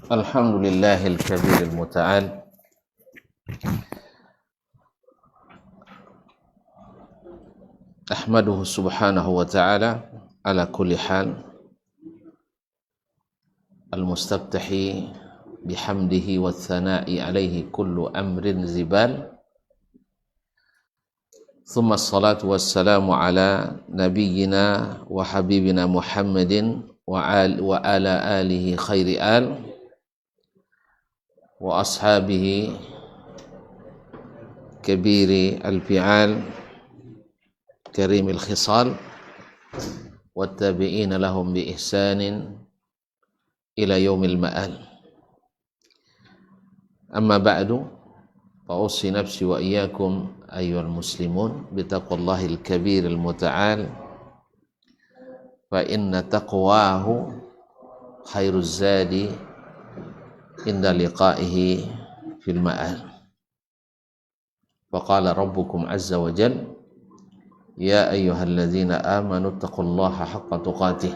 Alhamdulillahil kabiril muta'al ahmaduhu subhanahu wa ta'ala ala kulli hal al-mustabtahi bihamdihi wa thana'i alaihi kullu amrin zibal thumma salatu wassalamu ala nabiyyina wa habibina Muhammadin wa ala alihi khairi al wa ashabihi kabiri al-fi'al karimil khisal wattabi'ina lahum bi ihsanin ila yaumil ma'al. Amma ba'du, fa ussi nafsi wa iyyakum ayyuhal muslimun bi taqwallahil kabiril muta'al fa inna taqwahu khairuz zadi inda liqa'ihi fil ma'al. Wa qala rabbukum azza wa jalla ya ayyuhalladzina amanu taqullaha haqqa tuqatih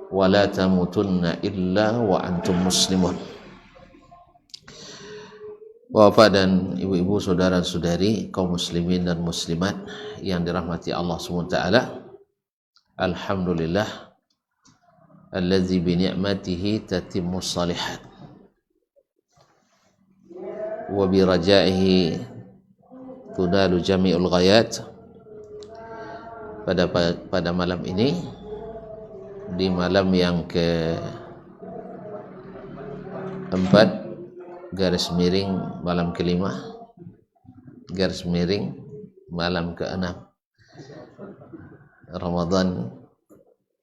wa la tamutunna illa wa antum muslimun. Bapak dan ibu-ibu, saudara-saudari, kaum muslimin dan muslimat yang dirahmati Allah SWT, alhamdulillah alladzi bi ni'matihi tatimmu shalihat wa bi rajaihi tunalu jami'ul ghayat. Pada malam ini, di malam yang ke-4 garis miring malam ke-5 garis miring malam ke-6 Ramadan.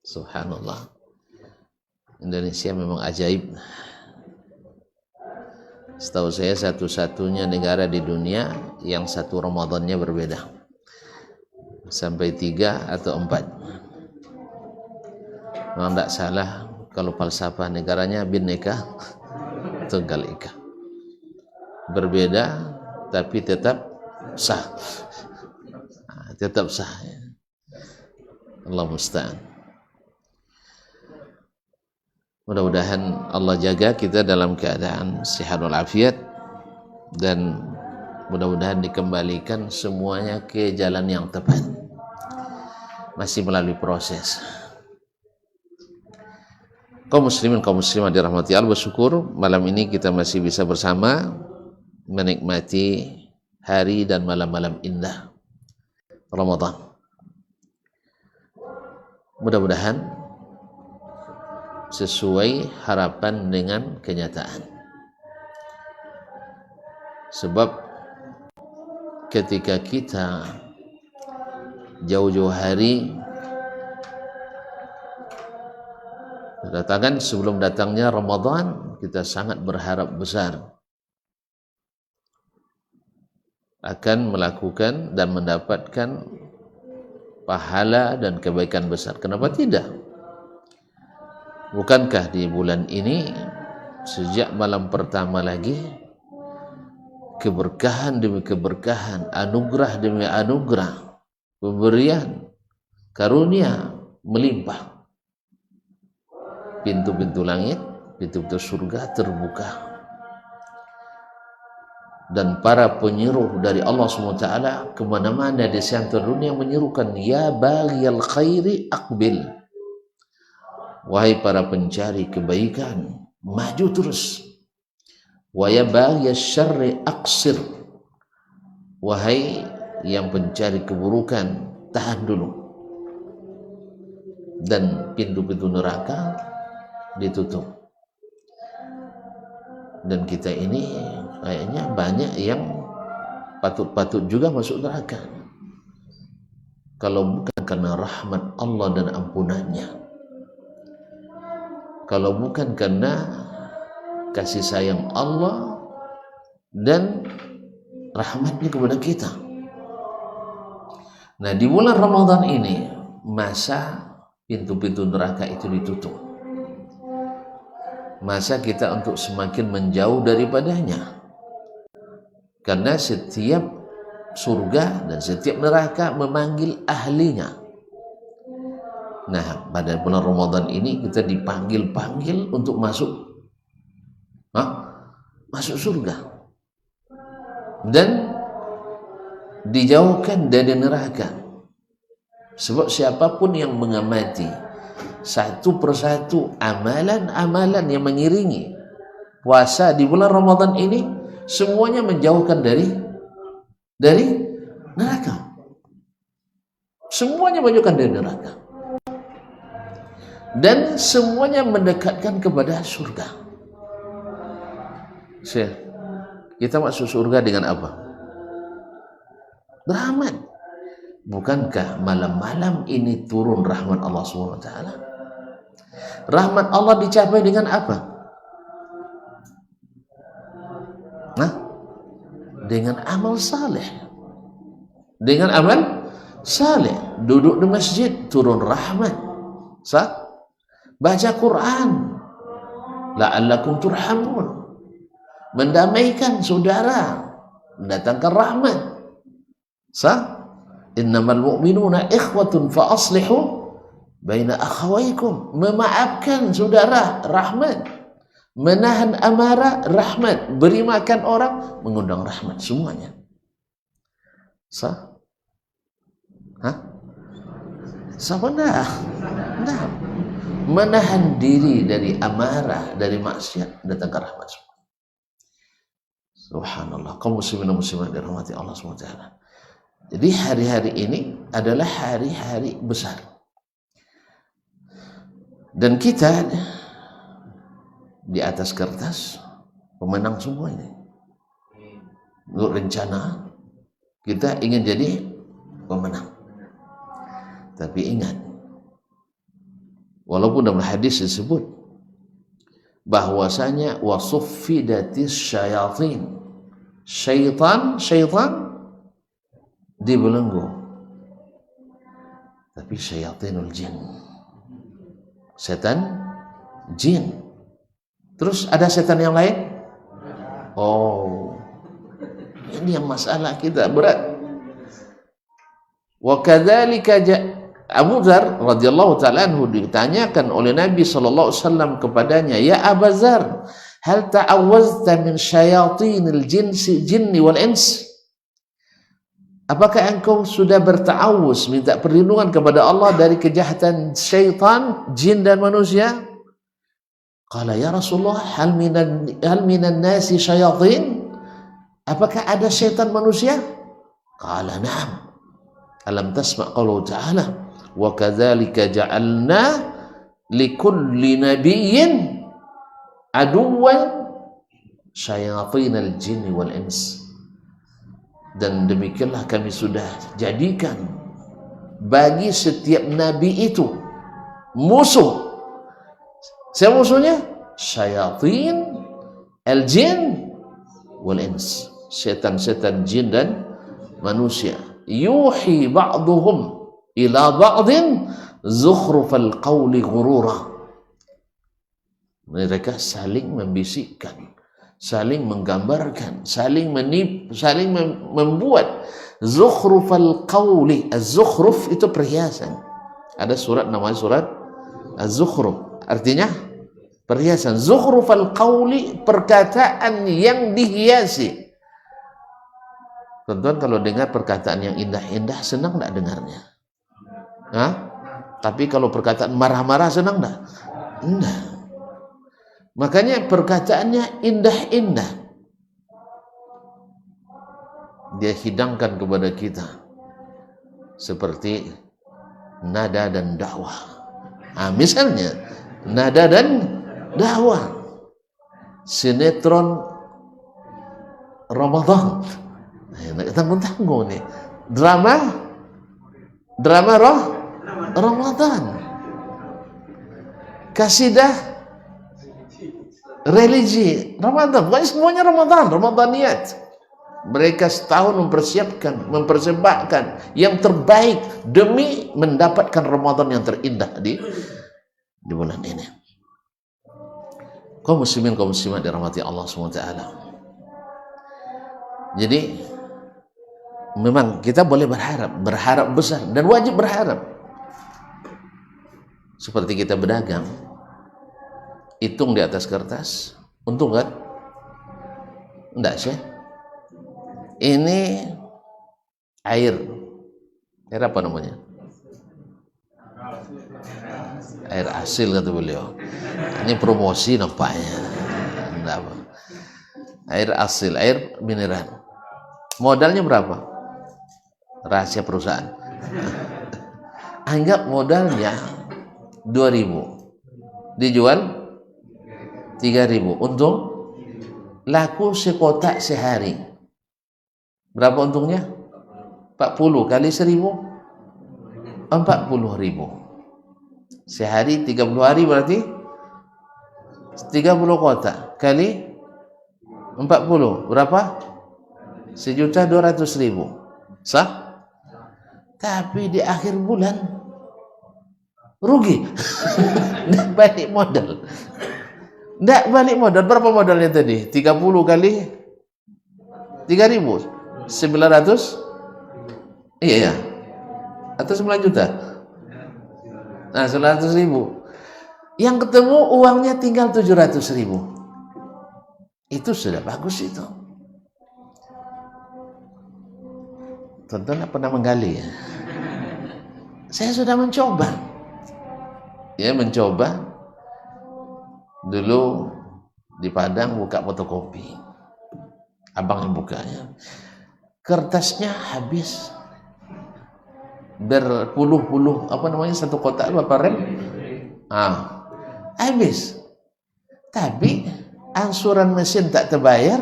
Subhanallah, Indonesia memang ajaib. Setahu saya satu-satunya negara di dunia yang satu Ramadannya berbeda, sampai 3 atau 4. Memang tidak salah kalau falsafah negaranya Bhinneka Tunggal Ika, berbeda tapi tetap sah, tetap sah. Allah musta'an. Mudah-mudahan Allah jaga kita dalam keadaan sehat walafiat, dan mudah-mudahan dikembalikan semuanya ke jalan yang tepat. Masih melalui proses. Kaum muslimin, kaum muslimah dirahmati Allah, bersyukur malam ini kita masih bisa bersama menikmati hari dan malam-malam indah Ramadan. Mudah-mudahan sesuai harapan dengan kenyataan. Sebab ketika kita jauh-jauh hari berdatangan sebelum datangnya Ramadan, kita sangat berharap besar akan melakukan dan mendapatkan pahala dan kebaikan besar. Kenapa tidak? Bukankah di bulan ini, sejak malam pertama lagi, keberkahan demi keberkahan, anugerah demi anugerah, pemberian, karunia melimpah. Pintu-pintu langit, pintu-pintu surga terbuka. Dan para penyeru dari Allah SWT kemana-mana di seantero dunia menyerukan, ya baghiyal khairi aqbil. Wahai para pencari kebaikan, maju terus. Wa ya baghiyasy syarri aqsir. Wahai yang pencari keburukan, tahan dulu. Dan pintu-pintu neraka ditutup. Dan kita ini kayaknya banyak yang patut-patut juga masuk neraka, kalau bukan karena rahmat Allah dan ampunannya, kalau bukan karena kasih sayang Allah dan rahmatnya kepada kita. Nah, di bulan Ramadan ini masa pintu-pintu neraka itu ditutup, masa kita untuk semakin menjauh daripadanya, karena setiap surga dan setiap neraka memanggil ahlinya. Nah, pada bulan Ramadan ini kita dipanggil-panggil untuk masuk masuk surga dan dijauhkan dari neraka. Sebab siapapun yang mengamati satu persatu amalan-amalan yang mengiringi puasa di bulan Ramadan ini, semuanya menjauhkan dari neraka. Semuanya menjauhkan dari neraka. Dan semuanya mendekatkan kepada surga. Kita masuk surga dengan apa? Rahmat. Bukankah malam-malam ini turun rahmat Allah SWT? Rahmat Allah dicapai dengan apa? Dengan amal saleh. Dengan amal saleh. Duduk di masjid, turun rahmat. Baca Quran, la'allakum turhamun, mendamaikan saudara, mendatangkan rahmat. Innamal mu'minuna ikhwatun fa aslihu baina akhawaykum, memaafkan saudara, rahmat. Menahan amarah, rahmat. Beri makan orang, mengundang rahmat. Semuanya benar. Nah, menahan diri dari amarah, dari maksiat, datangkan rahmat. Subhanallah. Kaum muslimin dan muslimat dirahmati Allah SWT. Jadi hari-hari ini adalah hari-hari besar, dan kita di atas kertas pemenang semua ini. Menurut rencana kita ingin jadi pemenang. Tapi ingat, walaupun dalam hadis disebut bahwasanya wasuffidatis syayatin, syaitan dibelenggu, tapi syayatinul jin, setan jin. Terus ada setan yang lain? Oh, ini yang masalah kita berat. Wa kadzalika Abu Dzar radhiyallahu ta'ala anhu ditanyakan oleh Nabi sallallahu alaihi wasallam kepadanya, "Ya Abu Dzar, hal ta'awwazta min syayatinil jinni wal ins?" Apakah engkau sudah berta'awuz, minta perlindungan kepada Allah dari kejahatan syaitan, jin dan manusia? Qala ya Rasulullah, hal minan nasi syayatin? Apakah ada syaitan manusia? Qala na'am. Alam tasma' qawluhu ta'ala, wa kadzalika ja'alna likulli nabiyyin aduwwan syayatinal jinni wal ins. Dan demikianlah kami sudah jadikan bagi setiap nabi itu musuh. Siapa musuhnya? Syayatin al-jin wal ins. Setan-setan jin dan manusia. Yuhi ba'duhum ila ba'din zukhrufal qawli ghurura. Mereka saling membisikkan, saling menggambarkan, saling menipu, saling membuat zukhrufal qawli. Az-zukhruf itu perhiasan. Ada surat namanya surat Az-Zukhruf, artinya perhiasan. Zukhrufal qawli, perkataan yang dihiasi. Tonton, kalau dengar perkataan yang indah-indah, senang enggak dengarnya? Tapi kalau perkataan marah-marah, senang enggak? Enggak. Makanya perkataannya indah-indah. Dia hidangkan kepada kita seperti nada dan dakwah. Misalnya nada dan dakwah, sinetron Ramadan, tanggung-tanggung nih, drama Ramadan, kasidah religi Ramadan, pokoknya semuanya Ramadaniat. Mereka setahun mempersembahkan yang terbaik demi mendapatkan Ramadan yang terindah di bulan ini. Kaum muslimin, kaum muslimat dirahmati Allah SWT. Jadi memang kita boleh berharap besar dan wajib berharap. seperti kita berdagang, hitung di atas kertas, untung kan? Enggak sih. Ini air apa namanya? Air hasil kata beliau. Ini promosi nampaknya. Enggak apa. Air hasil, air mineral. Modalnya berapa? Rahasia perusahaan. Anggap modalnya 2.000, dijual 3.000, untung laku sekotak sehari. Berapa untungnya? 40 kali 1.000, 40.000. Sehari 30 hari berarti 30 kotak kali 40 berapa? 1.200.000. Sah? Tapi di akhir bulan rugi. Nggak balik modal. Nggak balik modal. Berapa modalnya tadi? 30 kali 3.000, 900. Iya ya. Atau 9 juta. Nah, 900.000. Yang ketemu uangnya tinggal 700.000. Itu sudah bagus itu. Tonton pernah menggali ya. Saya sudah mencoba. Ya, mencoba. Dulu di Padang buka fotokopi. Abang yang bukanya. Kertasnya habis. Berpuluh-puluh, satu kotak berapa rem? Habis. Tapi angsuran mesin tak terbayar.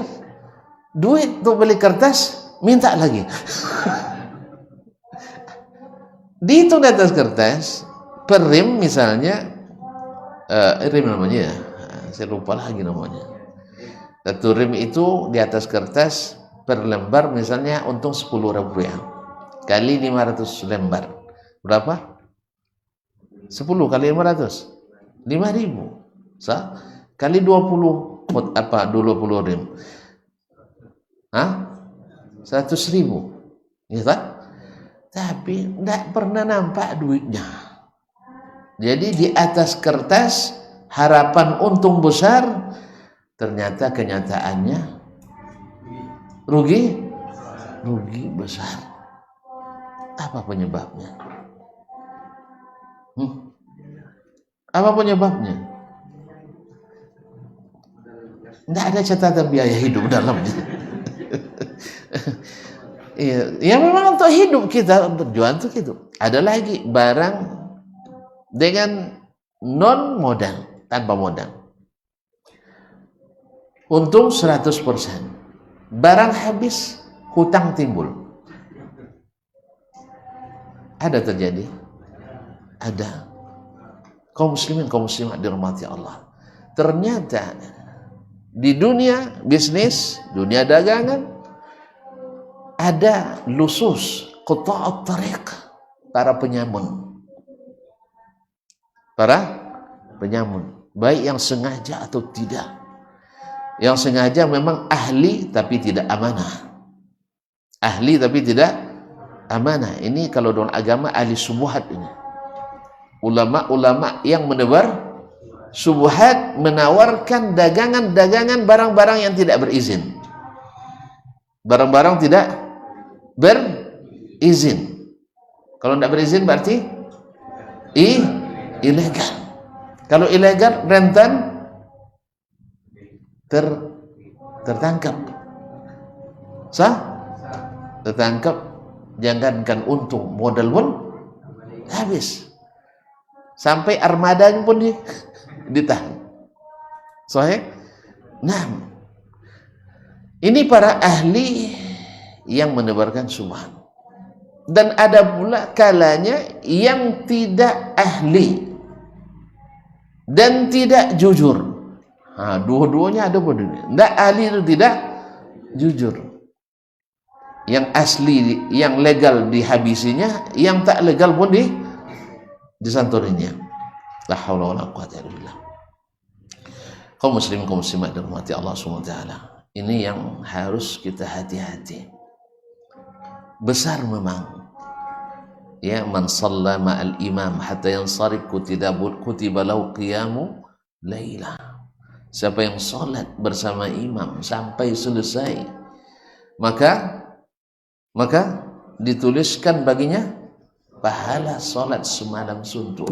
Duit untuk beli kertas minta lagi. Dihitung di atas kertas per rim misalnya, rim namanya ya, saya lupa lagi namanya. Satu rim itu di atas kertas per lembar misalnya untung 10.000 rupiah kali 500 lembar berapa? 10 kali 500 5.000. Kali 20 20 rim 100.000 ya kan? Tapi tidak pernah nampak duitnya. Jadi di atas kertas harapan untung besar, ternyata kenyataannya rugi besar. Apa penyebabnya? Apa penyebabnya? Tidak ada catatan biaya hidup dalamnya. Ya memang untuk hidup kita, untuk jualan untuk hidup. Ada lagi barang dengan non modal, tanpa modal. Untung 100%. Barang habis, hutang timbul. Ada terjadi? Ada. Kaum muslimin, kaum muslimat dirahmati Allah. Ternyata di dunia bisnis, dunia dagangan, ada lusus, quta'at tariq, para penyamun. Baik yang sengaja atau tidak. Yang sengaja memang ahli tapi tidak amanah. Ahli tapi tidak amanah. Ini kalau dalam agama ahli subuhat ini. Ulama-ulama yang menebar subuhat, menawarkan dagangan-dagangan barang-barang yang tidak berizin. Barang-barang tidak berizin. Kalau tidak berizin berarti ilegal. Kalau ilegal rentan tertangkap. Tertangkap, jangankan untung, modal pun habis. Sampai armadanya pun ditahan. Sahih? Nah, ini para ahli yang menebarkan subhan. Dan ada pula kalanya yang tidak ahli dan tidak jujur. Dua-duanya ada pada dunia. Tidak ahli itu tidak jujur. Yang asli, yang legal dihabisinya, yang tak legal pun disantuninya. La haula wala quwwata illa billah. Kaum muslimin, kaum muslimat dirahmati Allah Subhanahu wa taala. Ini yang harus kita hati-hati. Besar memang ya, man shalla ma'al imam hatta yansarif kutiba lahu qiyamu lailah. Siapa yang sholat bersama imam sampai selesai, maka dituliskan baginya pahala sholat semalam suntuk.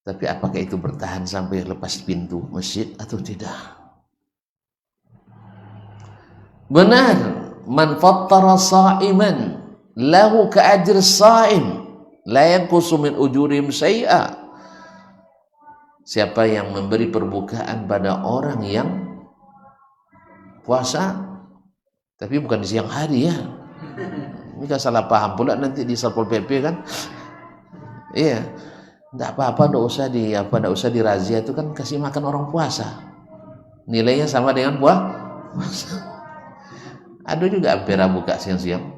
Tapi apakah itu bertahan sampai lepas pintu masjid atau tidak? Benar, man fattara sa'iman lahu ka'ajr sa'im la yanqusu min ujurihim syai'a. Siapa yang memberi perbukaan pada orang yang puasa, tapi bukan di siang hari ya. Ini kan salah paham pula nanti di Satpol PP kan. Iya. Enggak apa-apa, enggak usah dirazia, itu kan kasih makan orang puasa. Nilainya sama dengan puasa. Ada juga ampera buka siang-siang.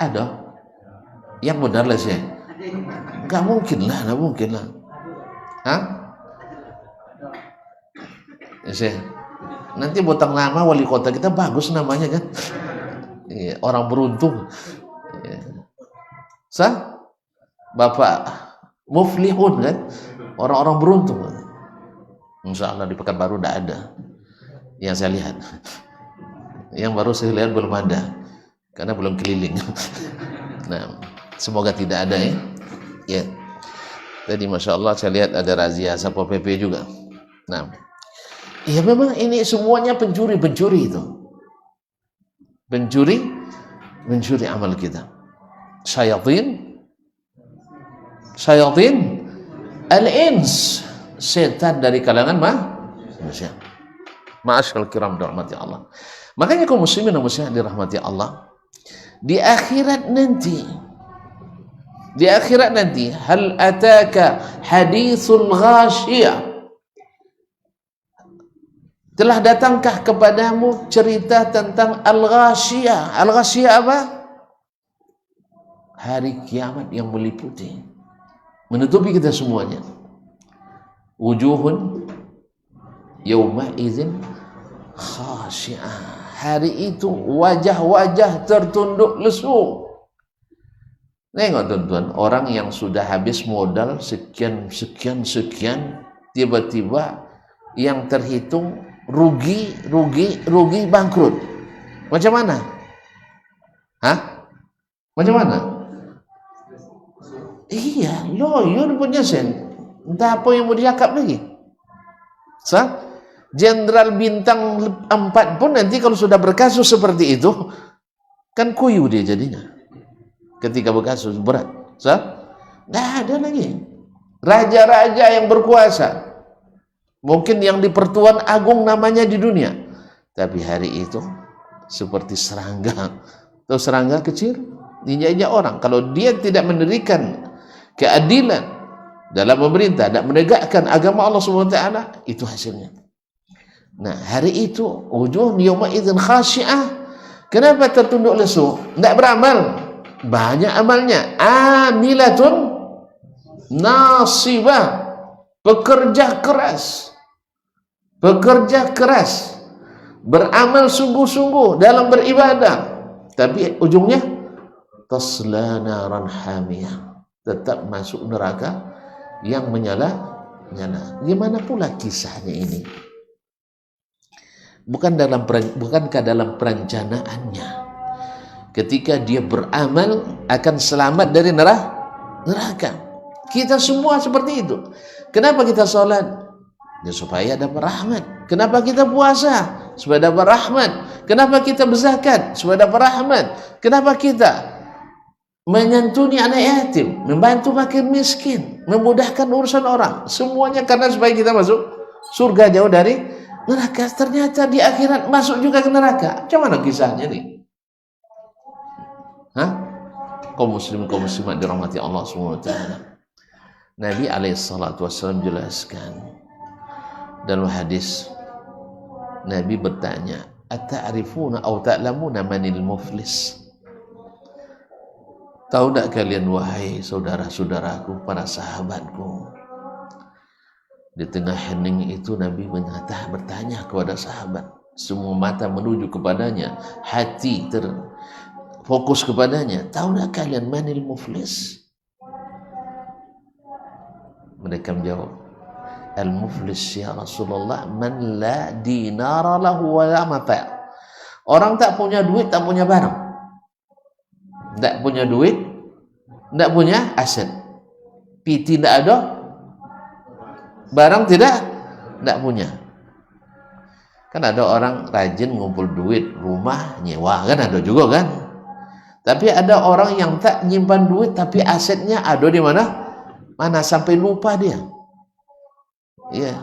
Ada. Yang benar lah sih. Enggak mungkin lah. Hah? Ya, nanti botang nama wali kota kita bagus namanya kan. Ya, orang beruntung. Ya. Bapak Muflihun kan, orang-orang beruntung. Insya Allah di Pekanbaru tidak ada yang saya lihat. Yang baru saya lihat belum ada karena belum keliling. Nah, semoga tidak ada ya. Ya. Jadi Masya Allah saya lihat ada razia Satpol PP juga. Nah, ya memang ini semuanya pencuri itu. Pencuri amal kita. Syayatin al-ins, setan dari kalangan manusia. Ma'asyal kiram dirahmati Allah. Makanya kaum muslimin dan muslimat dirahmati Allah, di akhirat nanti hal ataka hadithul ghashiyah, telah datangkah kepadamu cerita tentang al-ghashiyah. Al-ghashiyah apa? Hari kiamat yang meliputi, menutupi kita semuanya. Wujuhun yawma idzin khashi'ah. Hari itu wajah-wajah tertunduk lesu. Nengok tuan-tuan, orang yang sudah habis modal sekian, tiba-tiba yang terhitung rugi bangkrut. Macam mana? Macam mana? Iya, loyun punya sen. Entah apa yang mau dicakap lagi. Jenderal bintang 4 pun nanti kalau sudah berkasus seperti itu, kan kuyu dia jadinya. Ketika berkasus berat. Nggak ada lagi. Raja-raja yang berkuasa. Mungkin yang di Pertuan Agung namanya di dunia. Tapi hari itu seperti serangga. Atau serangga kecil, injak-injak orang. Kalau dia tidak mendirikan keadilan dalam pemerintah dan menegakkan agama Allah SWT, itu hasilnya. Nah, hari itu wujuh yawma idzin khashi'ah. Kenapa tertunduk lesu? Tidak beramal. Banyak amalnya. Amilatun nasibah. Pekerja keras. Beramal sungguh-sungguh dalam beribadah. Tapi ujungnya tasla naran hamiyah. Tetap masuk neraka yang menyala-nyala. Gimana pula kisahnya ini? Bukankah dalam perencanaannya ketika dia beramal akan selamat dari neraka? Kita semua seperti itu. Kenapa kita sholat? Ya, supaya dapat rahmat. Kenapa kita puasa? Supaya dapat rahmat. Kenapa kita berzakat? Supaya dapat rahmat. Kenapa kita menyantuni anak yatim, membantu fakir miskin, memudahkan urusan orang? Semuanya karena supaya kita masuk surga jauh dari neraka. Ternyata di akhirat masuk juga ke neraka. Macam mana kisahnya nih? Kaum muslim, kaum muslimat dirahmati Allah SWT. Nabi SAW jelaskan dalam hadis, Nabi bertanya, "Ata'rifuna aw ta'lamuna manil muflis?" Tahu tak kalian wahai saudara-saudaraku, para sahabatku? Di tengah hening itu Nabi bertanya kepada sahabat. Semua mata menuju kepadanya, hati fokus kepadanya. Tahukah kalian manil muflis? Mereka menjawab, al-muflis ya Rasulullah man la dinara lahu wa la mata'. Orang tak punya duit, tak punya barang. Tak punya duit, tak punya aset. Tidak ada barang, tidak punya. Kan ada orang rajin ngumpul duit, rumah nyewa, kan ada juga kan. Tapi ada orang yang tak nyimpan duit tapi asetnya ada di mana sampai lupa dia. Iya,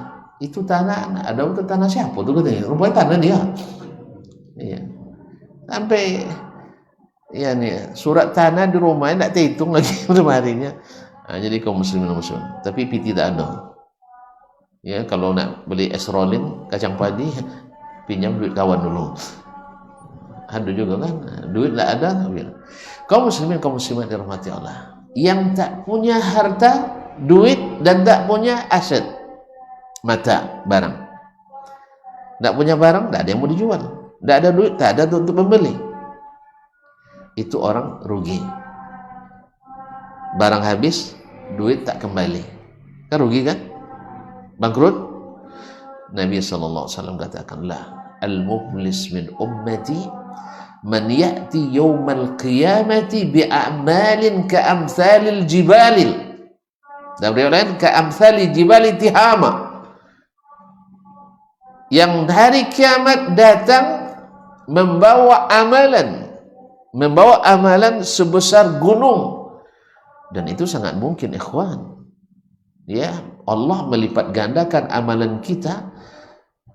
itu tanah, ada itu tanah siapa tuh katanya, rupanya tanah dia. Iya, sampai ya nih surat tanah di rumahnya tidak terhitung lagi kemarinnya. Nah, jadi kaum muslimin muslim, tapi tidak ada. Ya, kalau nak beli esrolin, kacang padi, pinjam duit kawan dulu. Ada juga kan, duit tak ada. Kaum muslimin kaum muslimat dirahmati Allah, yang tak punya harta, duit dan tak punya aset, mata, barang. Tak punya barang, tak ada yang mau dijual. Tak ada duit, tak ada untuk membeli. Itu orang rugi. Barang habis, duit tak kembali. Kan rugi kan? Bangkrut. Nabi SAW katakan, la al-muflis min ummati man ya'ti yawmal qiyamati bi'a'malin ka'amthalil jibalil. Dan beliau lain ka'amthali jibali tihama. Yang hari kiamat datang membawa amalan sebesar gunung. Dan itu sangat mungkin, ikhwan. Ya, Allah melipat gandakan amalan kita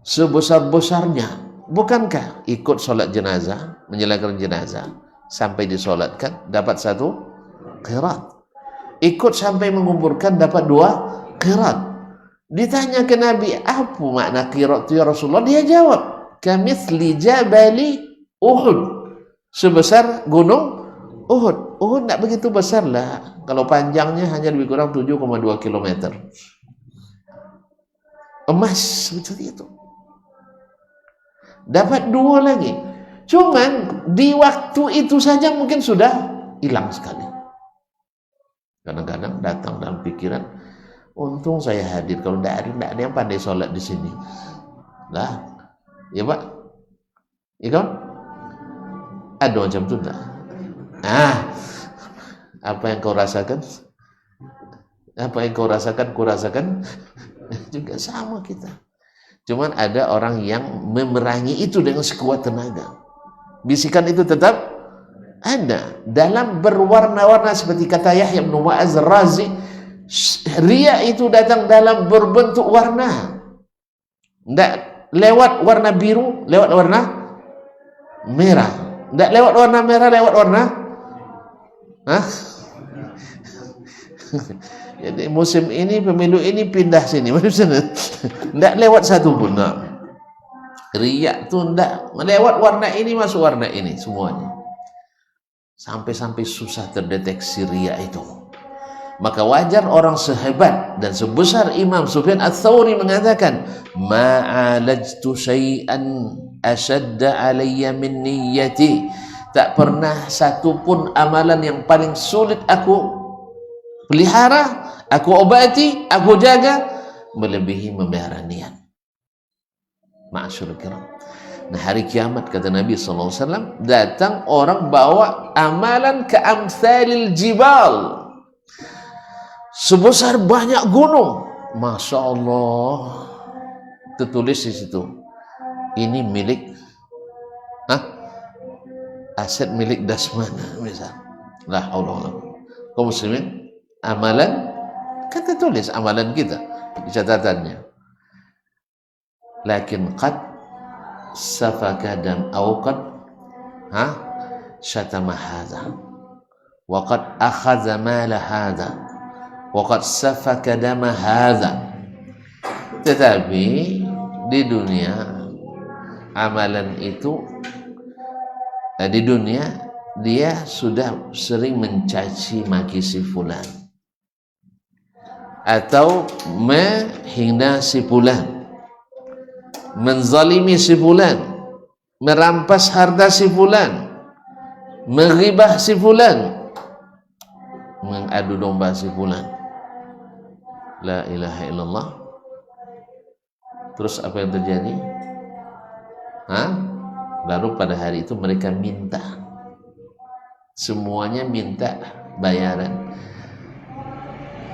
sebesar-besarnya. Bukankah ikut solat jenazah, menyelamatkan jenazah, sampai disolatkan dapat 1 qirat. Ikut sampai menguburkan dapat 2 qirat. Ditanya ke Nabi, apa makna qirat itu ya Rasulullah? Dia jawab, kamitsli jabali Uhud, sebesar gunung Uhud. Uhud tak begitu besar lah, kalau panjangnya hanya lebih kurang 7,2 km. Emas seperti itu. Dapat 2 lagi. Cuman di waktu itu saja mungkin sudah hilang sekali. Kadang-kadang datang dalam pikiran, untung saya hadir, kalau tidak ada yang pandai sholat di sini. Lah, ya Pak, ya kan? Ada macam itu tak? Apa yang kau rasakan? Apa yang kau rasakan, ku rasakan juga sama kita. Cuman ada orang yang memerangi itu dengan sekuat tenaga. Bisikan itu tetap ada dalam berwarna-warna, seperti kata Yahya bin Mu'adz Ar-Razi, riya itu datang dalam berbentuk warna. Tidak lewat warna biru, lewat warna merah. Tidak lewat warna merah, lewat warna jadi musim ini, pemilu ini pindah sini, tidak lewat satu pun. Riya itu tidak melewat warna ini, masuk warna ini semuanya. Sampai-sampai susah terdeteksi riya itu. Maka wajar orang sehebat dan sebesar Imam Sufyan Ats-Tsauri mengatakan, ma'alajtu syai'an ashadda alayya min niyyati. Tak pernah satu pun amalan yang paling sulit aku pelihara, aku obati, aku jaga, melebihi memelihara niat. Ma'asyurul kiram. Nah, hari kiamat kata Nabi SAW, datang orang bawa amalan ka'amthalil jibal, sebesar banyak gunung. Masya Allah, tertulis di situ, ini milik aset milik Dasmana misal. La haula wala quwwata. Kaum muslimin, amalan kan tertulis amalan kita di catatannya. Lakin qad safaka dam aw qad syatama hadha wa qad akhadha mala hadha wa qad safaka dama hadha. Tetapi di dunia amalan itu, di dunia dia sudah sering mencaci maki si fulan atau menghina si fulan, menzalimi si fulan, merampas harta si fulan, Menghibah si fulan, mengadu domba si fulan. La ilaha illallah. Terus apa yang terjadi? Baru pada hari itu mereka minta, semuanya minta bayaran.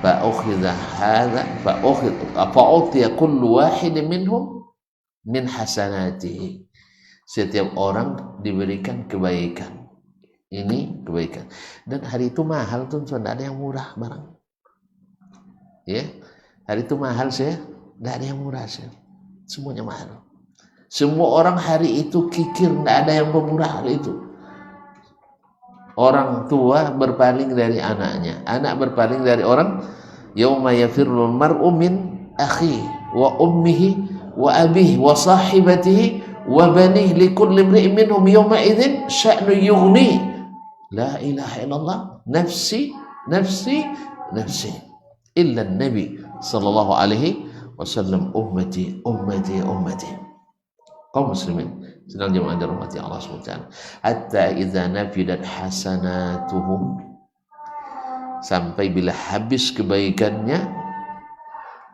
Fa'ukhidha hadha fa'utiya kullu wahidin minhum min hasanatihi. Setiap orang diberikan kebaikan. Ini kebaikan. Dan hari itu mahal tuh, tidak ada yang murah barang. Ya, hari itu mahal sih, tidak ada yang murah sih. Semuanya mahal. Semua orang hari itu kikir, tidak ada yang pemurah hari itu. Orang tua berpaling dari anaknya, anak berpaling dari orang. Yauma yafirrul mar'u min akhihi wa ummihi wa abihi wa sahibatihi wa banihi likulli imri'in minhum yawma idzin sya'nu yughni. La ilaha illallah. Nafsi nafsi nafsi illa nabi sallallahu alaihi wasallam, ummati ummati ummati. Kaum muslimin sedang jemaah dirahmati Allah SWT. Hatta idza nafidat hasanatuhum, sampai bila habis kebaikannya,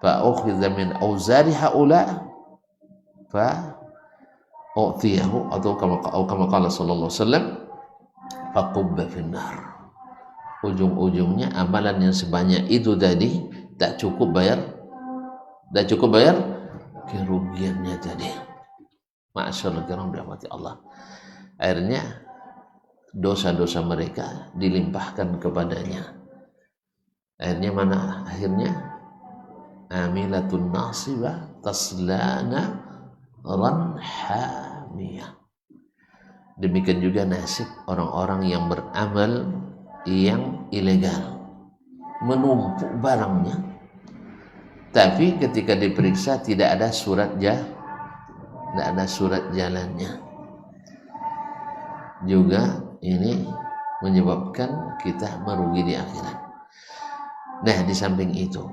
fa ukhidha min auzari haula fa utiyahu, atau kama qala sallallahu alaihi wasallam, fa qubba finnar. Ujung-ujungnya amalan yang sebanyak itu tadi tak cukup bayar kerugiannya tadi. Ma'asyarul kiram dirahmati Allah. Akhirnya dosa-dosa mereka dilimpahkan kepadanya. Akhirnya mana? Akhirnya amilatun nasibah taslana ran hamiyah. Demikian juga nasib orang-orang yang beramal yang ilegal, menumpuk barangnya, tapi ketika diperiksa tidak ada surat jalannya. Juga ini menyebabkan kita merugi di akhirat. Nah, di samping itu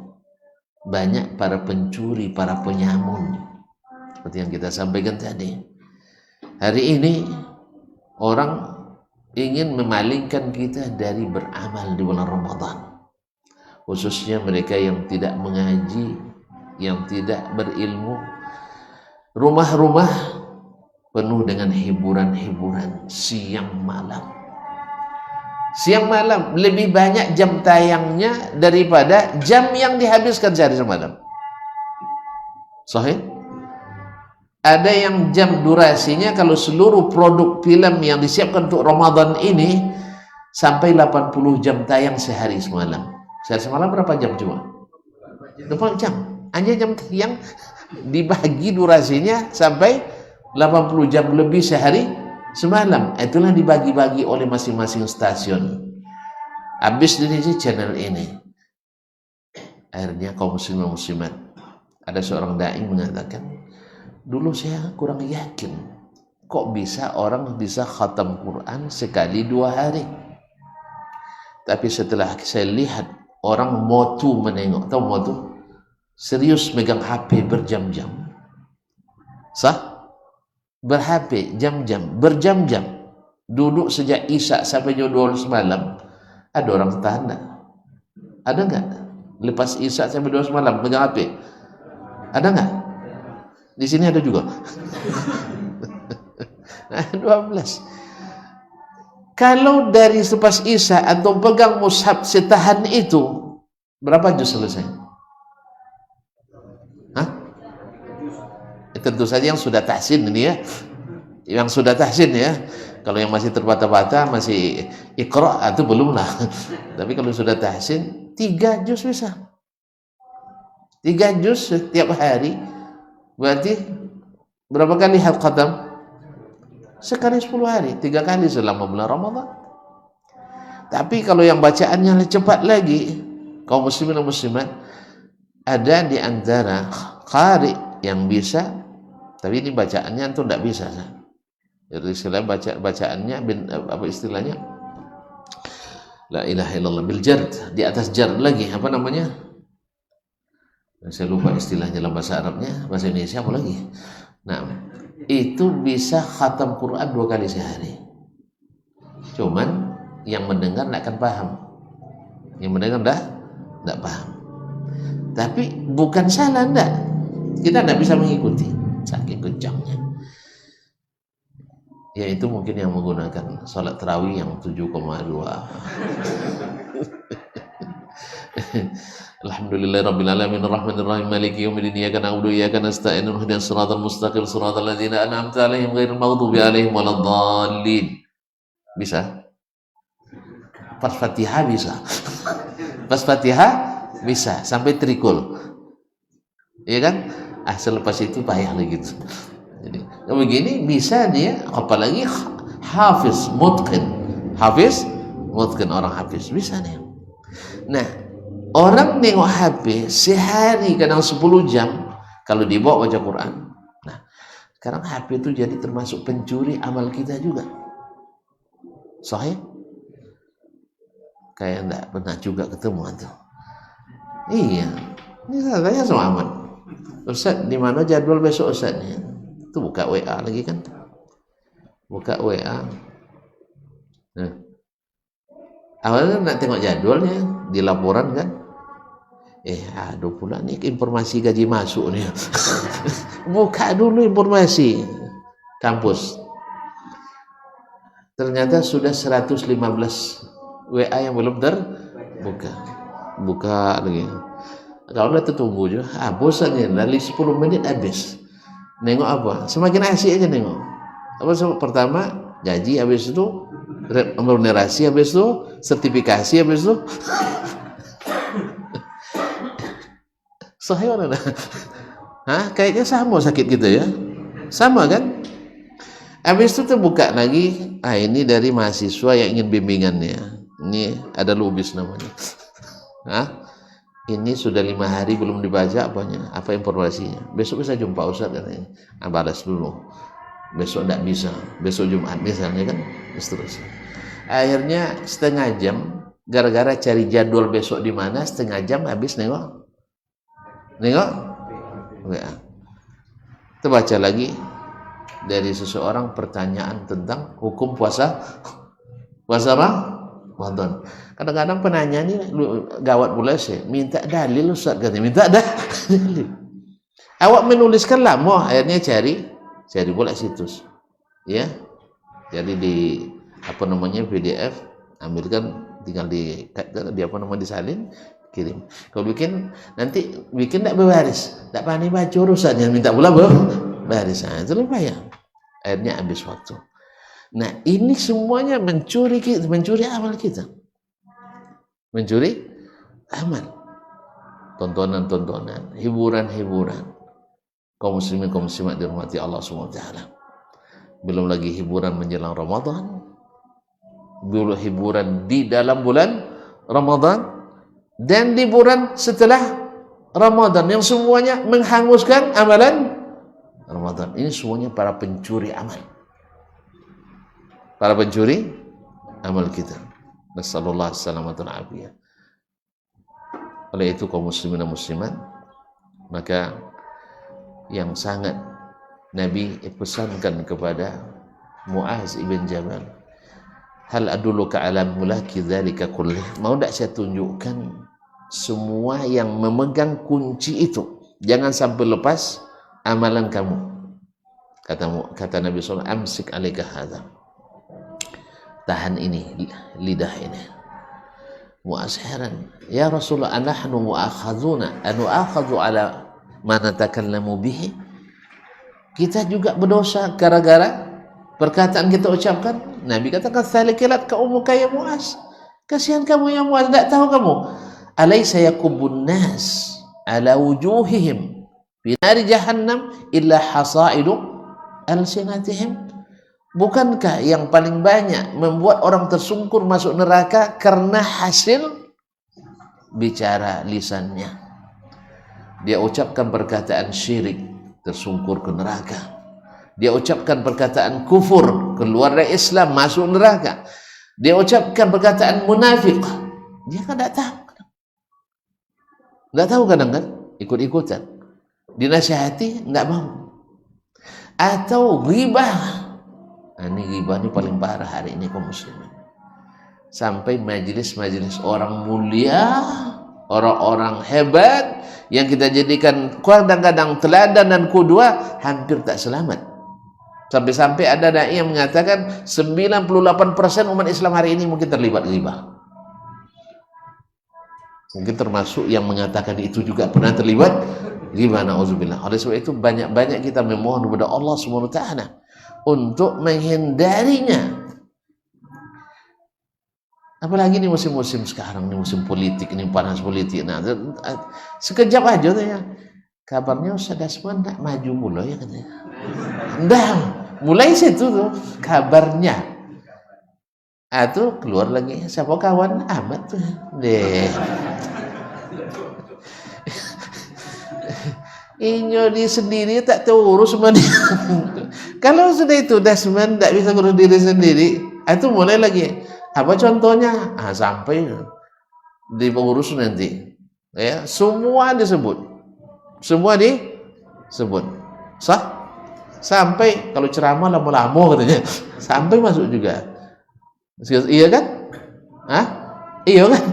banyak para pencuri, para penyamun, seperti yang kita sampaikan tadi. Hari ini orang ingin memalingkan kita dari beramal di bulan Ramadan, khususnya mereka yang tidak mengaji, yang tidak berilmu. Rumah-rumah penuh dengan hiburan-hiburan siang malam. Siang malam lebih banyak jam tayangnya daripada jam yang dihabiskan sehari semalam. Sahih? Ada yang jam durasinya, kalau seluruh produk film yang disiapkan untuk Ramadan ini sampai 80 jam tayang sehari semalam. Sehari semalam berapa jam cuma? 24 jam. Hanya jam tayang dibagi durasinya sampai 80 jam lebih sehari semalam. Itulah dibagi-bagi oleh masing-masing stasiun. Habis dari channel ini. Akhirnya kaum muslimin muslimat, ada seorang dai mengatakan, dulu saya kurang yakin kok bisa orang bisa khatam Quran sekali 2 hari. Tapi setelah saya lihat orang motu menengok, tahu motu? Serius megang HP berjam-jam. Sah? Ber-HP jam-jam, berjam-jam. Duduk sejak Isya sampai jam 12 malam. Ada orang tahan tak? Ada enggak? Lepas Isya sampai 12 malam pegang HP. Ada enggak? Di sini ada juga. Nah, 12. Kalau dari selepas Isya atau pegang mushaf setahan itu, berapa juz selesai? Tentu saja yang sudah tahsin ini ya, yang sudah tahsin ya. Kalau yang masih terbata-bata, masih iqra, itu belum lah. Tapi kalau sudah tahsin, 3 juz bisa. 3 juz setiap hari, berarti berapa kali khatam? Sekali 10 hari, 3 kali selama bulan Ramadan. Tapi kalau yang bacaannya cepat lagi, kaum muslimin dan muslimat, ada di antara qari yang bisa, tapi ini bacaannya itu tidak bisa. Jadi istilah bacaannya apa istilahnya? La ilaha illallah bil jard, di atas jard lagi, apa namanya? Saya lupa istilahnya dalam bahasa Arabnya, bahasa Indonesia apa lagi? Nah, itu bisa khatam Quran 2 kali sehari. Cuman yang mendengar tidak akan paham. Yang mendengar tidak paham. Tapi bukan salah, enggak. Kita tidak bisa mengikuti saking kencangnya. Ya itu mungkin yang menggunakan salat tarawih yang 7,2. Alhamdulillahirabbil alamin arrahmanir rahim maliki yaumiddin iyyaka na'budu wa iyyaka nasta'in ihdinas siratal mustaqim siratal ladzina an'amta 'alaihim ghairil maghdubi 'alaihim waladdallin. Bisa? Pas Fatihah bisa. Pas Fatihah bisa sampai trikul. Iya kan? Selepas itu payah lagi gitu. Jadi begini bisa dia, apalagi hafiz mutqin. Hafiz mutqin, orang hafiz bisa nih. Nah, orang nengok HP sehari kadang 10 jam kalau dibawa baca Quran. Nah, sekarang HP itu jadi termasuk pencuri amal kita juga. Sahih? Kayak enggak pernah juga ketemu tuh. Iya. Ini saya tanya sama Ahmad. Ustaz, di mana jadwal besok Ustaznya? Itu buka WA lagi kan? Buka WA. Nah, awalnya nak tengok jadwalnya di laporan kan? Aduh pula nih informasi gaji masuk nih. Buka dulu informasi kampus. Ternyata sudah 115 WA yang belum terbuka. Buka lagi. Kalau udah tertunggu juga, bosan ya, dari 10 menit habis. Nengok apa? Semakin asik aja nengok. Pertama gaji, habis itu remunerasi, habis itu sertifikasi, habis itu sahih mana? Kayaknya sama sakit gitu ya. Sama kan? Habis itu terbuka lagi, ini dari mahasiswa yang ingin bimbingannya. Ini ada lubis namanya. Ini sudah 5 hari belum dibaca apanya, apa informasinya. Besok bisa jumpa Ustaz katanya. Balas dulu. Besok tidak bisa. Besok Jumat misalnya kan. Seterusnya. Akhirnya setengah jam, gara-gara cari jadwal besok di mana, setengah jam habis nengok. Ya. Terbaca lagi dari seseorang pertanyaan tentang hukum puasa Ramadan. Kadang-kadang penanya ini gawat pula sih, minta dalil Ustaz katanya, minta dalil. Awak menuliskan lama, akhirnya cari pula situs. Ya. Jadi di PDF, ambilkan, tinggal di disalin, kirim. Kalau nanti bikin tidak berbaris, tidak pandai baca urusannya, minta pula berbaris. Itu lumayan. Akhirnya habis waktu. Nah, ini semuanya mencuri amal kita. Mencuri amal. Tontonan-tontonan, hiburan-hiburan. Kaum muslimin, kaum muslimat dirahmati Allah SWT. Belum lagi hiburan menjelang Ramadan. Belum hiburan di dalam bulan Ramadan. Dan liburan setelah Ramadan, yang semuanya menghanguskan amalan Ramadan. Ini semuanya para pencuri amal. Para pencuri amal kita. Nasallallahu alaihi afiyah. Oleh itu kaum muslimin dan muslimat, maka yang sangat Nabi pesankan kepada Muaz ibn Jabal, hal adulluka ala mulaki dzalika kullih, mau tidak saya tunjukkan semua yang memegang kunci itu, jangan sampai lepas amalan kamu. Kata Nabi SAW, amsik alaika hadza, tahan ini, lidah ini. Muaz heran, ya Rasulullah, anahnu mu'akhadzuna anu'akhadzu ala ma natakallamu bihi, kita juga berdosa gara-gara perkataan kita ucapkan. Nabi katakan, thalikilat ka ummuka ya Muaz, kasihan kamu ya Muaz, tidak tahu kamu, alaysa yakubun nas ala wujuhihim fi nari jahannam illa hasaidu alsinatihim, bukankah yang paling banyak membuat orang tersungkur masuk neraka karena hasil bicara lisannya. Dia ucapkan perkataan syirik, tersungkur ke neraka. Dia ucapkan perkataan kufur, keluar dari Islam, masuk neraka. Dia ucapkan perkataan munafik, dia kan tidak tahu. Tidak tahu kadang kan, ikut-ikutan. Dinasihati, tidak mau. Atau ghibah. Ini ghibah ini paling parah hari ini kaum muslimin. sampai majelis-majelis orang mulia, orang-orang hebat yang kita jadikan kadang-kadang teladan dan qudwah hampir tak selamat. Sampai-sampai ada dai yang mengatakan 98% umat Islam hari ini mungkin terlibat ghibah. Mungkin termasuk yang mengatakan itu juga pernah terlibat ghibah, na'udzubillah. Oleh sebab itu banyak-banyak kita memohon kepada Allah Subhanahu wa taala untuk menghindarinya. Apalagi ini musim-musim sekarang, ini musim politik, ini panas politik. Nah, sekejap aja tuh ya. Kabarnya Ustaz Dasman nak maju mulai ya katanya. Dah, mulai situ tuh kabarnya. Tuh keluar lagi siapa kawan amat tuh. Deh. Inyo di sendiri tak tahu urus sama dia. Kalau sudah itu Dasman tak bisa urus diri sendiri, itu mulai lagi. Apa contohnya? Sampai diurus nanti. Ya, semua disebut. Semua disebut. Sah? Sampai kalau ceramah lama-lama katanya. Sampai masuk juga. Iya kan? Iya kan?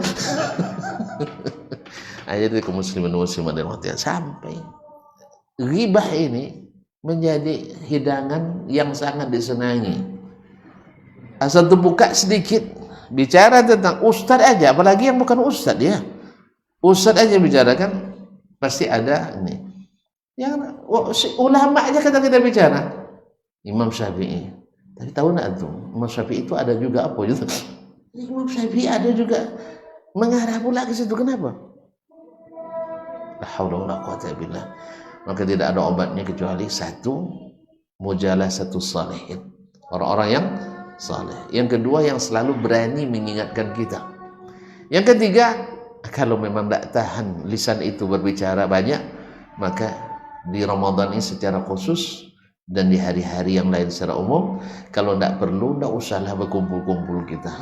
Jadi kaum muslimin muslimat dan sampai ghibah ini menjadi hidangan yang sangat disenangi. Asal terbuka sedikit bicara tentang ustad aja, apalagi yang bukan ustad ya. Ustad aja bicarakan pasti ada ini. Yang ulama aja kata kita bicara. Imam Syafi'i. Tapi tahu enggak tuh, Imam Syafi'i itu ada juga apa gitu. Imam Syafi'i ada juga mengarah pula ke situ, kenapa? La haula wala quwwata billah. Maka tidak ada obatnya kecuali satu, mujalasatus salihin. Orang-orang yang saleh. Yang kedua, yang selalu berani mengingatkan kita. Yang ketiga, kalau memang tidak tahan lisan itu berbicara banyak, maka di Ramadan ini secara khusus dan di hari-hari yang lain secara umum, kalau tidak perlu, tidak usahlah berkumpul-kumpul kita.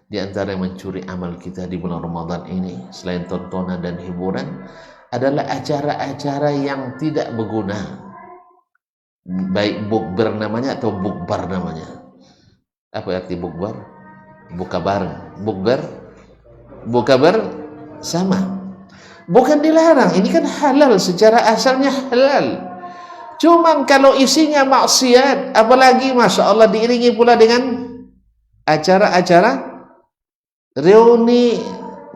Di antara yang mencuri amal kita di bulan Ramadan ini, selain tontonan dan hiburan, adalah acara-acara yang tidak berguna. Baik bukber namanya atau bukbar namanya. Apa arti bukbar? Buka bareng. Bukber, buka bersama. Bukan dilarang, ini kan halal, secara asalnya halal. Cuman kalau isinya maksiat, apalagi Masya Allah diiringi pula dengan acara-acara reuni,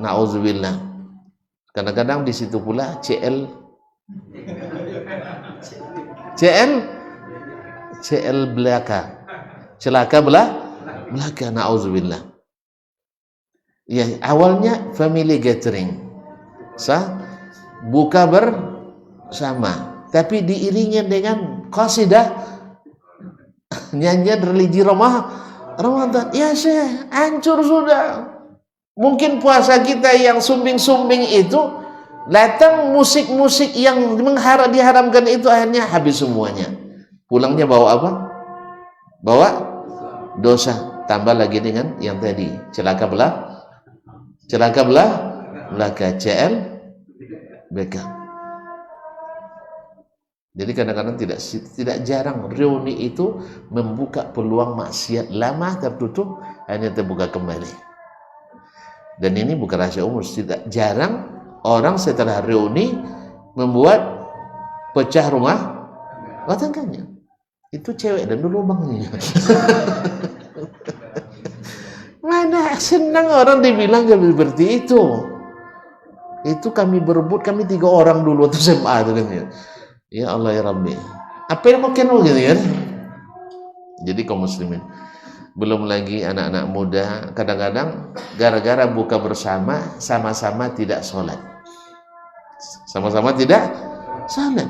na'udzubillah. Kadang-kadang di situ pula CL belaka, celaka belaka, na'udzubillah. Ya, awalnya family gathering, buka bersama, tapi diiringi dengan qasidah, nyanyian religi Ramadan. Ya Syekh, hancur sudah. Mungkin puasa kita yang sumbing-sumbing itu, datang musik-musik yang diharamkan itu, akhirnya habis semuanya. Pulangnya bawa apa? Bawa dosa. Tambah lagi dengan yang tadi, celaka belaka, CL BK. Jadi kadang-kadang tidak jarang reuni itu membuka peluang maksiat lama tertutup, hanya terbuka kembali. Dan ini bukan rahasia umum, tidak jarang orang setelah reuni membuat pecah rumah tangganya. Itu cewek dan lubangnya. Mana senang orang dibilang seperti itu. Itu kami berebut, kami 3 orang dulu waktu SMA itu kan ya. Ya Allah ya Rabbi. Apa yang mau kenal gitu kan? Jadi kaum muslimin, belum lagi anak-anak muda, kadang-kadang gara-gara buka bersama, sama-sama tidak sholat. Sama-sama tidak sholat.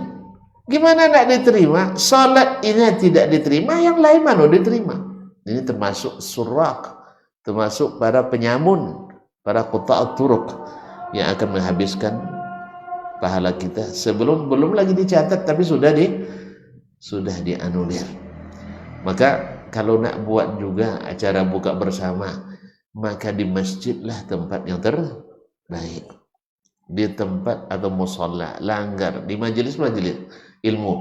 Gimana tidak diterima? Sholat ini tidak diterima, yang lain mana diterima? Ini termasuk surak, termasuk para penyamun, para quta'at turuq yang akan menghabiskan pahala kita belum lagi dicatat, tapi sudah dianulir. Maka kalau nak buat juga acara buka bersama, maka di masjidlah tempat yang terbaik. Di tempat atau musalla, langgar, di majelis ilmu.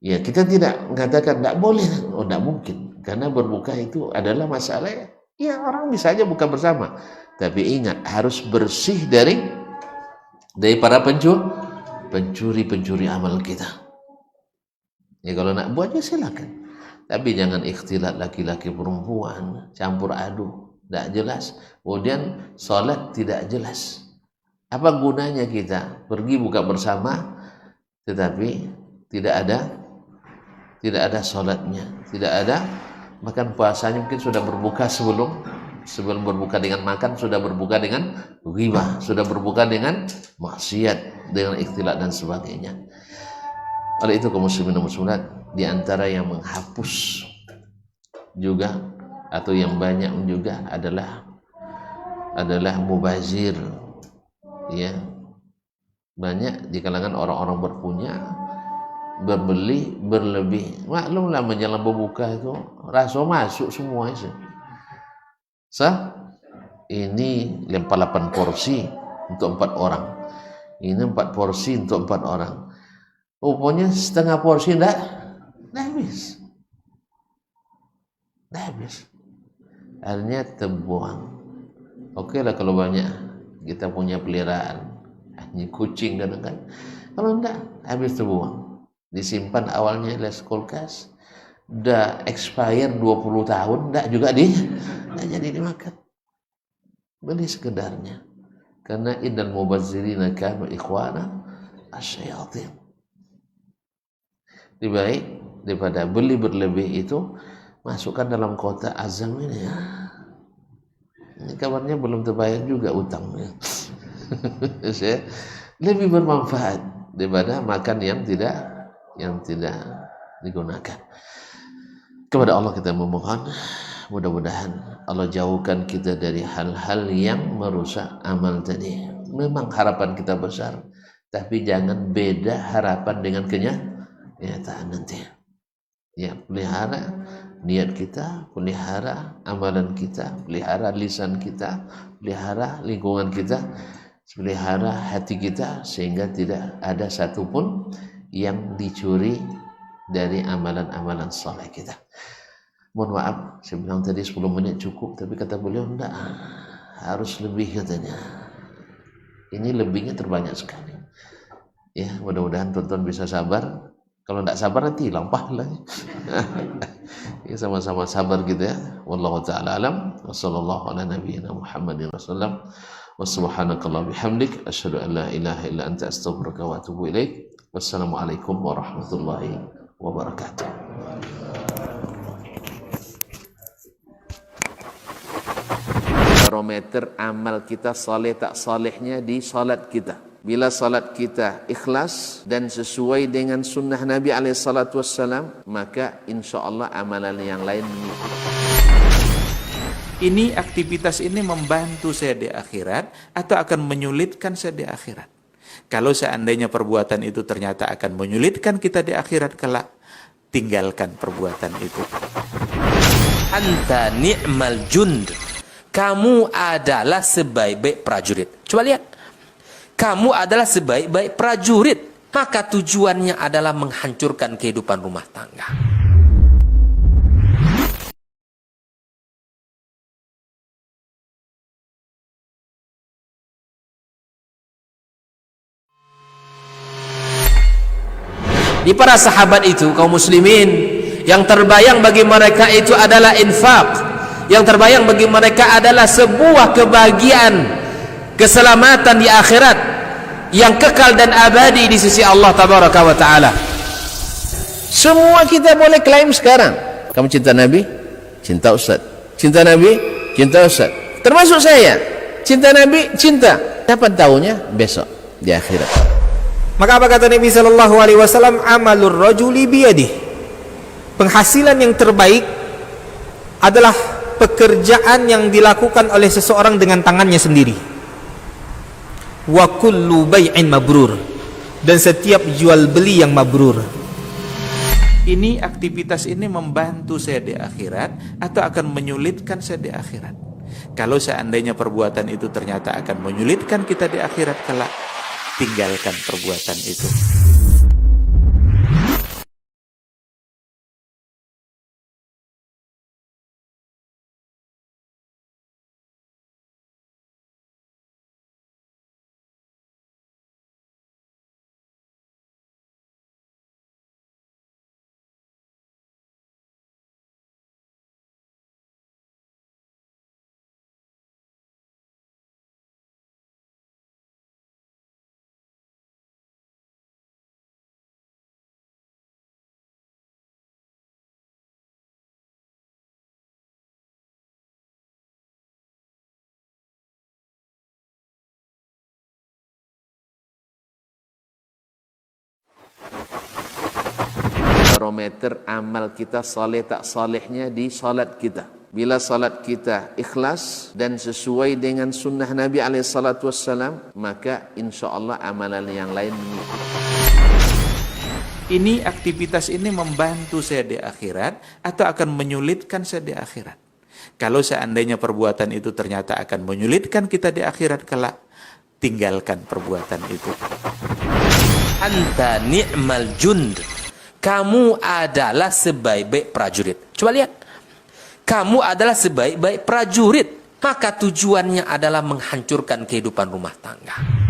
Ya, kita tidak mengatakan tidak boleh, tidak mungkin. Karena berbuka itu adalah masalah ya orang bisa aja buka bersama, tapi ingat harus bersih dari para pencuri amal kita. Ya kalau nak buat ya silakan, tapi jangan ikhtilat laki-laki perempuan, campur aduk, tidak jelas. Kemudian sholat tidak jelas. Apa gunanya kita pergi buka bersama, tetapi tidak ada sholatnya, tidak ada makan puasanya, mungkin sudah berbuka sebelum berbuka dengan makan, sudah berbuka dengan ghibah, sudah berbuka dengan maksiat, dengan ikhtilat dan sebagainya. Oleh itu kaum muslimin dan muslimat, di antara yang menghapus juga atau yang banyak juga adalah mubazir, ya, banyak di kalangan orang-orang berpunya berbeli berlebih. Maklumlah menjelang berbuka itu rasa masuk semua itu. Ini lempar 8 porsi untuk 4 orang, ini 4 porsi untuk 4 orang. Rupanya setengah porsi enggak habis. Akhirnya terbuang. Oke lah kalau banyak kita punya peliharaan, anjing kucing kadang-kadang. Kalau enggak habis terbuang. Disimpan awalnya di kulkas, udah expire 20 tahun, enggak juga enggak jadi dimakan. Beli sekedarnya. Karena innal mubazzirina kanu ikhwana asyayatin. Lebih baik daripada beli berlebih itu, masukkan dalam kotak azam ini ya. Ini kabarnya belum terbayar juga utangnya. Lebih bermanfaat daripada makan yang tidak digunakan. Kepada Allah kita memohon, mudah-mudahan Allah jauhkan kita dari hal-hal yang merusak amal tadi. Memang harapan kita besar, tapi jangan beda harapan dengan kenyataan nanti. Ya, pelihara niat kita, pelihara amalan kita, pelihara lisan kita, pelihara lingkungan kita, pelihara hati kita, sehingga tidak ada satupun yang dicuri dari amalan-amalan saleh kita. Mohon maaf, saya bilang tadi 10 menit cukup, tapi kata beliau enggak, harus lebih katanya. Ini lebihnya terbanyak sekali. Ya, mudah-mudahan tonton bisa sabar. Kalau enggak sabar nanti hilang pahala. Ya, sama-sama sabar gitu ya. Wallahu ta'ala alam. Wa sallallahu ala nabiyyina Muhammadin wasallam. Wa subhanakallah bihamdik. Asyhadu an la ilaha illa anta astaghfiruka wa atubu ilaik. Wassalamualaikum warahmatullahi wabarakatuh. Barometer amal kita saleh tak salehnya di salat kita. Bila salat kita ikhlas dan sesuai dengan sunnah Nabi SAW, maka insya Allah amalan yang lain mengikuti. Ini aktivitas ini membantu saya di akhirat atau akan menyulitkan saya di akhirat? Kalau seandainya perbuatan itu ternyata akan menyulitkan kita di akhirat kelak, tinggalkan perbuatan itu. Anta ni'mal jund. Kamu adalah sebaik-baik prajurit. Coba lihat. Kamu adalah sebaik-baik prajurit. Maka tujuannya adalah menghancurkan kehidupan rumah tangga. Di para sahabat itu, kaum muslimin, yang terbayang bagi mereka itu adalah infak. Yang terbayang bagi mereka adalah sebuah kebahagiaan, keselamatan di akhirat yang kekal dan abadi di sisi Allah Tabaraka wa Ta'ala. Semua kita boleh klaim sekarang. Kamu cinta Nabi? Cinta Ustaz. Cinta Nabi? Cinta Ustaz. Termasuk saya. Cinta Nabi? Cinta. Kapan tahunya? Besok di akhirat. Maka apa kata Nabi sallallahu alaihi wasallam? Amalur rajuli biyadih. Penghasilan yang terbaik adalah pekerjaan yang dilakukan oleh seseorang dengan tangannya sendiri. Wa kullu bai'in mabrur. Dan setiap jual beli yang mabrur. Ini aktivitas ini membantu saya di akhirat atau akan menyulitkan saya di akhirat? Kalau seandainya perbuatan itu ternyata akan menyulitkan kita di akhirat kelak, tinggalkan perbuatan itu. barometer amal kita saleh tak salehnya di salat kita. Bila salat kita ikhlas dan sesuai dengan sunnah Nabi SAW, maka insya Allah amalan yang lain mengikuti. Ini aktivitas ini membantu saya di akhirat atau akan menyulitkan saya di akhirat. Kalau seandainya perbuatan itu ternyata akan menyulitkan kita di akhirat kelak, tinggalkan perbuatan itu. Anta ni'mal jund. Kamu adalah sebaik-baik prajurit. Coba lihat. Kamu adalah sebaik-baik prajurit. Maka tujuannya adalah menghancurkan kehidupan rumah tangga.